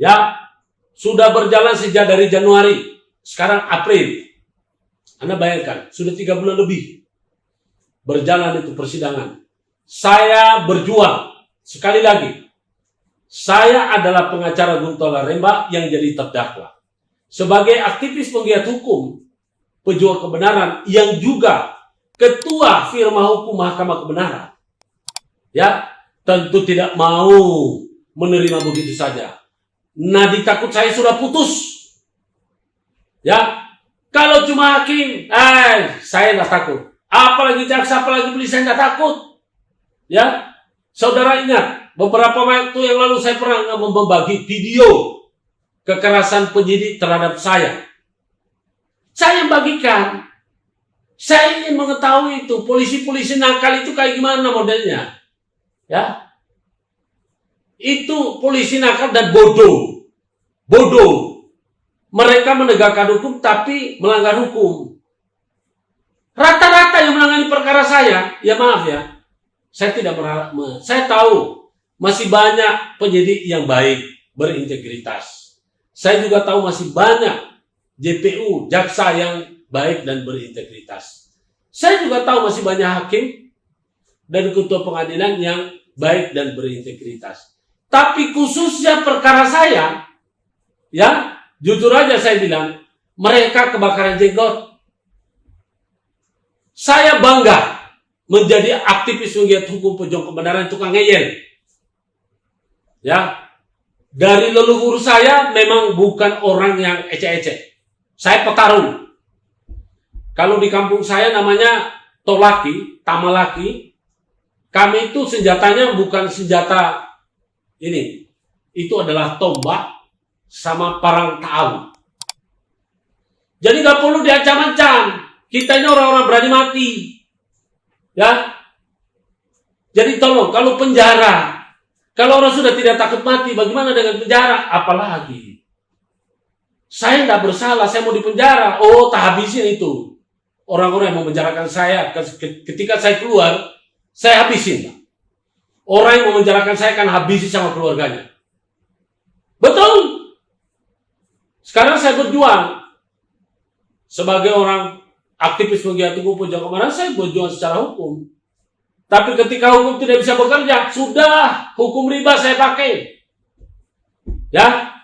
Ya, sudah berjalan sejak dari Januari, sekarang April. Anda bayangkan, sudah 3 bulan lebih berjalan itu persidangan. Saya berjuang, sekali lagi, saya adalah pengacara Guntur Laremba yang jadi terdakwa. Sebagai aktivis penggiat hukum, pejuang kebenaran, yang juga ketua firma hukum Mahkamah Kebenaran. Ya, tentu tidak mau menerima begitu saja. Nadi takut saya sudah putus. Ya, kalau cuma hakim, saya nggak takut. Apalagi jaksa, apalagi polisi, saya nggak takut. Ya, saudara ingat, beberapa waktu yang lalu saya pernah membagi video kekerasan penyidik terhadap saya. Saya bagikan. Saya ingin mengetahui itu, polisi-polisi nakal itu kayak gimana modelnya. Ya, itu polisi nakal dan bodoh. Bodoh. Mereka menegakkan hukum tapi melanggar hukum. Rata-rata yang menangani perkara saya, ya maaf ya, saya tidak berharap. Saya tahu masih banyak penyidik yang baik, berintegritas. Saya juga tahu masih banyak JPU, jaksa yang baik dan berintegritas. Saya juga tahu masih banyak hakim dan ketua pengadilan yang baik dan berintegritas. Tapi khususnya perkara saya, ya, jujur aja saya bilang, mereka kebakaran jenggot. Saya bangga menjadi aktivis penggiat hukum pejuang kebenaran tukang ngeyel. Ya, dari leluhur saya memang bukan orang yang ecek-ecek. Saya petarung. Kalau di kampung saya namanya tolaki, tamalaki. Kami itu senjatanya bukan senjata ini. Itu adalah tombak sama parang tahu. Jadi gak perlu diancam-ancam. Kita ini orang-orang berani mati. Ya. Jadi tolong, kalau penjara, kalau orang sudah tidak takut mati, bagaimana dengan penjara? Apalagi saya tidak bersalah, saya mau dipenjara. Oh, tak habisin itu. Orang-orang yang mau menjarakan saya, ketika saya keluar, saya habisin. Orang yang mau menjarakan saya kan habisi sama keluarganya. Betul. Sekarang saya berjuang sebagai orang aktivis penggiat hukum pejuang kebenaran, saya berjuang secara hukum. Tapi ketika hukum tidak bisa bekerja, sudah hukum riba saya pakai. Ya.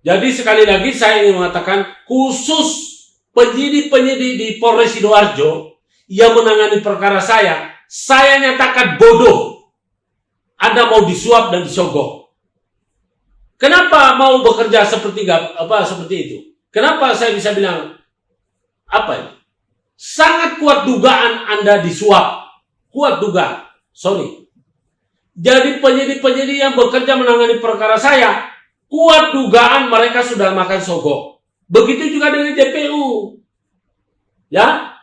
Jadi sekali lagi saya ingin mengatakan, khusus penyidik-penyidik di Polres Sidoarjo yang menangani perkara saya nyatakan bodoh. Anda mau disuap dan disogok. Kenapa mau bekerja seperti itu? Kenapa saya bisa bilang sangat kuat dugaan Anda disuap. Kuat dugaan. Sorry. Jadi penyidik-penyidik yang bekerja menangani perkara saya, kuat dugaan mereka sudah makan sogok. Begitu juga dengan JPU. Ya.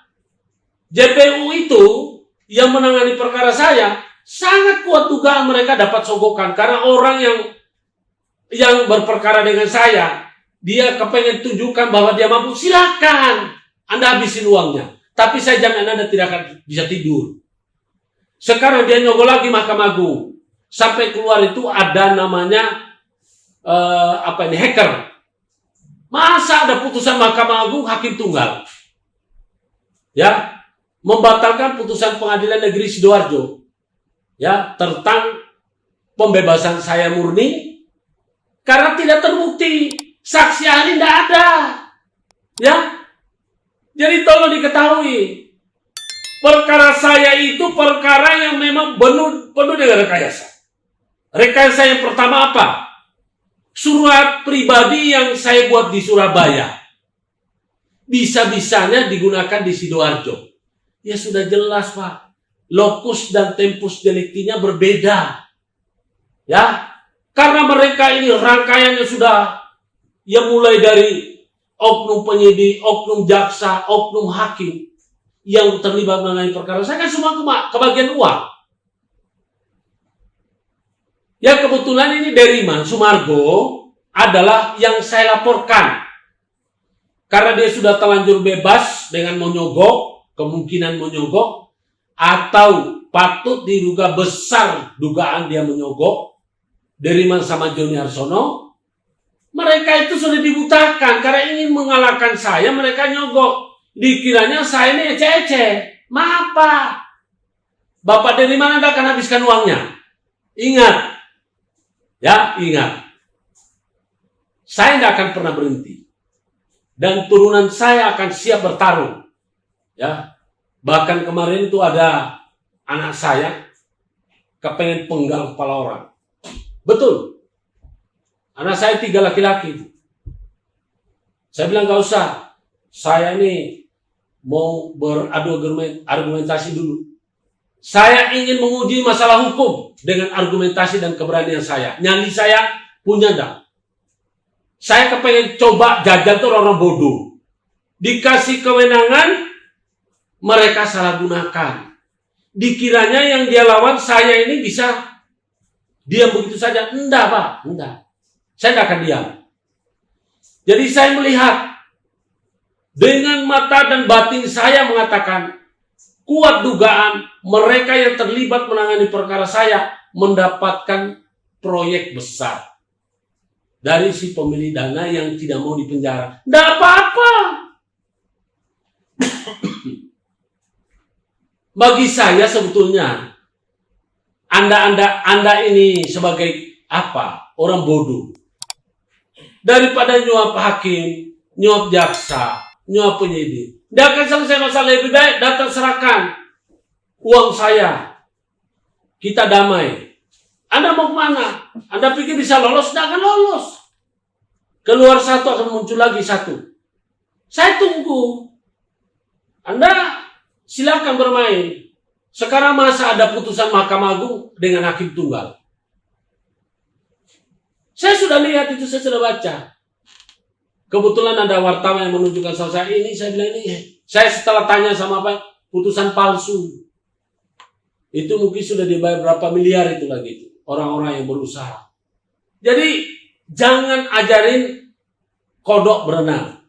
JPU itu yang menangani perkara saya, sangat kuat dugaan mereka dapat sogokan. Karena orang yang berperkara dengan saya, dia kepengen tunjukkan bahwa dia mampu, silakan Anda habisin uangnya. Tapi saya jamin Anda tidak akan bisa tidur. Sekarang dia nyogok lagi Mahkamah Agung. Sampai keluar itu ada namanya hacker. Masa ada putusan Mahkamah Agung hakim tunggal? Ya, membatalkan putusan Pengadilan Negeri Sidoarjo. Ya, tentang pembebasan saya murni karena tidak terbukti. Saksi ahli tidak ada. Ya. Jadi tolong diketahui. Perkara saya itu perkara yang memang penuh dengan rekayasa. Rekayasa yang pertama apa? Surat pribadi yang saya buat di Surabaya. Bisa-bisanya digunakan di Sidoarjo. Ya sudah jelas, Pak. Lokus dan tempus deliktinya berbeda. Ya. Karena mereka ini rangkaiannya sudah mulai dari oknum penyidik, oknum jaksa, oknum hakim yang terlibat mengenai perkara saya kan semua kebagian uang. Ya kebetulan ini Deriman Sumargo adalah yang saya laporkan. Karena dia sudah terlanjur bebas dengan menyogok, kemungkinan menyogok, atau patut diduga besar dugaan dia menyogok. Deriman sama Joni Harsono, mereka itu sudah dibutakan karena ingin mengalahkan saya. Mereka nyogok, dikiranya saya ini ece-ece. Maaf Pak, Bapak Deriman Anda akan habiskan uangnya. Ingat, ya ingat, saya tidak akan pernah berhenti. Dan turunan saya akan siap bertarung. Ya, bahkan kemarin itu ada anak saya kepengen penggal kepala orang. Betul. Anak saya 3 laki-laki. Saya bilang gak usah. Saya ini mau beradu argumentasi dulu. Saya ingin menguji masalah hukum dengan argumentasi dan keberanian saya. Nyali saya punya enggak. Saya kepengen coba jajal tuh orang bodoh. Dikasih kewenangan, mereka salah gunakan. Dikiranya yang dia lawan saya ini bisa diam begitu saja. Enggak Pak, enggak. Saya tidak akan diam. Jadi saya melihat dengan mata dan batin saya mengatakan, kuat dugaan mereka yang terlibat menangani perkara saya mendapatkan proyek besar dari si pemilik dana yang tidak mau dipenjara. Tidak apa-apa. Bagi saya sebetulnya Anda ini sebagai apa? Orang bodoh. Daripada nyuap hakim, nyuap jaksa, nyuap penyidik. Dia akan selesai masalah, lebih baik datang serahkan uang saya. Kita damai. Anda mau kemana? Anda pikir bisa lolos? Tidak akan lolos. Keluar satu akan muncul lagi satu. Saya tunggu. Anda silakan bermain. Sekarang masa ada putusan Mahkamah Agung dengan hakim tunggal. Saya sudah lihat itu, saya sudah baca. Kebetulan ada wartawan yang menunjukkan saya ini, saya bilang ini. Saya setelah tanya sama apa, putusan palsu. Itu mungkin sudah dibayar berapa miliar itu lagi itu. Orang-orang yang berusaha. Jadi jangan ajarin kodok berenang.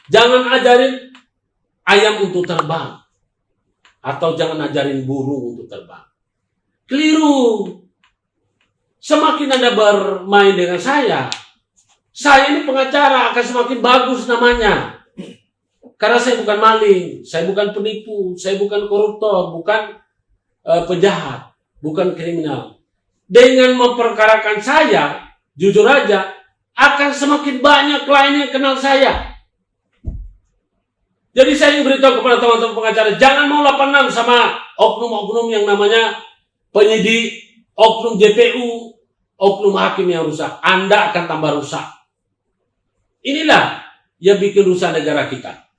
Jangan ajarin ayam untuk terbang. Atau jangan ajarin burung untuk terbang. Keliru. Semakin Anda bermain dengan saya ini pengacara akan semakin bagus namanya. Karena saya bukan maling, saya bukan penipu, saya bukan koruptor, bukan penjahat, bukan kriminal. Dengan memperkarakan saya, jujur aja, akan semakin banyak klien yang kenal saya. Jadi saya ingin beritahu kepada teman-teman pengacara, jangan mau 86 sama oknum-oknum yang namanya penyidik, oknum JPU, oknum hakim yang rusak. Anda akan tambah rusak. Inilah yang bikin rusak negara kita.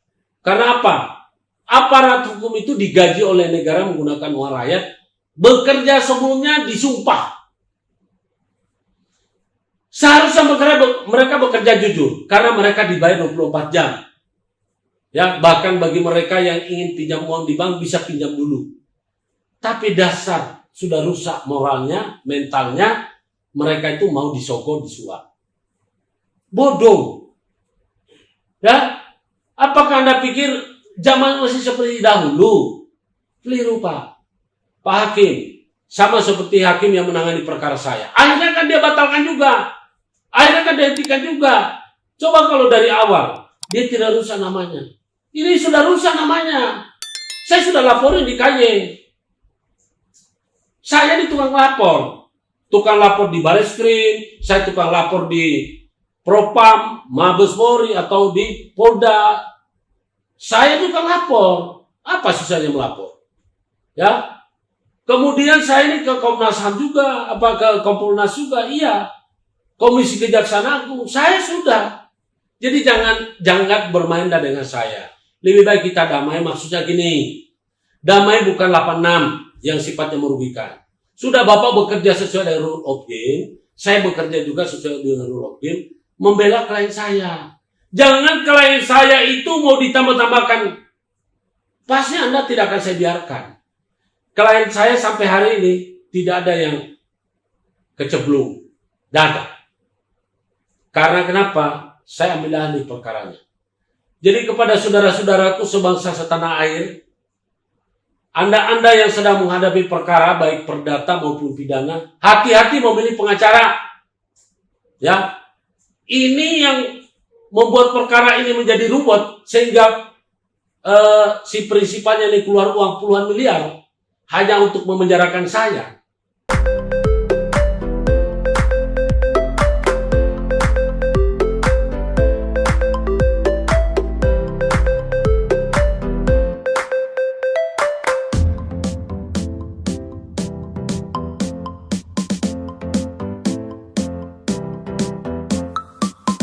Karena apa? Aparat hukum itu digaji oleh negara menggunakan uang rakyat. Bekerja sebelumnya disumpah. Seharusnya mereka bekerja jujur. Karena mereka dibayar 24 jam. Ya, bahkan bagi mereka yang ingin pinjam uang di bank bisa pinjam dulu. Tapi dasar sudah rusak moralnya, mentalnya, mereka itu mau disogok, disuap. Bodoh. Ya, apakah Anda pikir zaman masih seperti dahulu? Keliru Pak. Pak Hakim, sama seperti hakim yang menangani perkara saya. Akhirnya kan dia batalkan juga. Akhirnya kan dia hentikan juga. Coba kalau dari awal, dia tidak rusak namanya. Ini sudah rusak namanya. Saya sudah laporin di KY. Saya ini tukang lapor. Tukang lapor di Barreskrim, saya tukang lapor di Propam, Mabes Polri atau di Polda. Saya tukang lapor. Apa susahnya melapor? Ya. Kemudian saya ini ke Komnas HAM juga, apa ke Kompolnas juga, iya. Komisi Kejaksaan Agung, saya sudah. Jadi jangan bermain dengan saya. Lebih baik kita damai, maksudnya gini. Damai bukan 86 yang sifatnya merugikan. Sudah Bapak bekerja sesuai dengan rule of game, saya bekerja juga sesuai dengan rule of game, membela klien saya. Jangan klien saya itu mau ditambah-tambahkan. Pasti Anda tidak akan saya biarkan. Klien saya sampai hari ini tidak ada yang keceblung. Tidak ada. Karena kenapa? Saya ambil alih perkaranya. Jadi kepada saudara-saudaraku sebangsa setanah air, Anda yang sedang menghadapi perkara baik perdata maupun pidana, hati-hati memilih pengacara. Ya, ini yang membuat perkara ini menjadi ruwet sehingga si prinsipannya ini keluar uang puluhan miliar hanya untuk memenjarakan saya.